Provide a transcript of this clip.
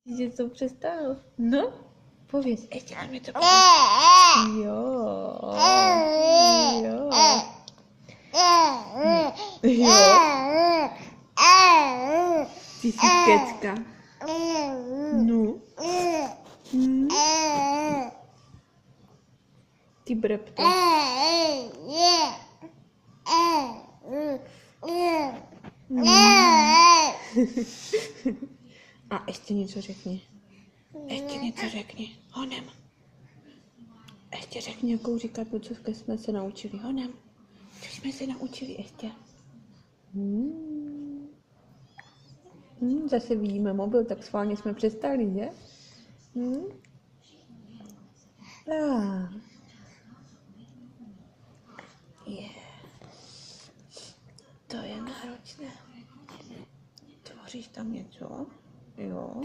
Že to přestal. No, pověz, ještě nám něco pověz. Jo. Jo. Jo. Ty jsi kecka. No. Ty brepto. A ještě něco řekni. Ještě něco řekni. Honem. Ještě řekni, jakou říkadlu, co jsme se naučili. Honem. Co jsme se naučili ještě? Zase vidíme mobil, tak schválně jsme přestali, že? To je náročné. Tvoříš tam něco? Jo.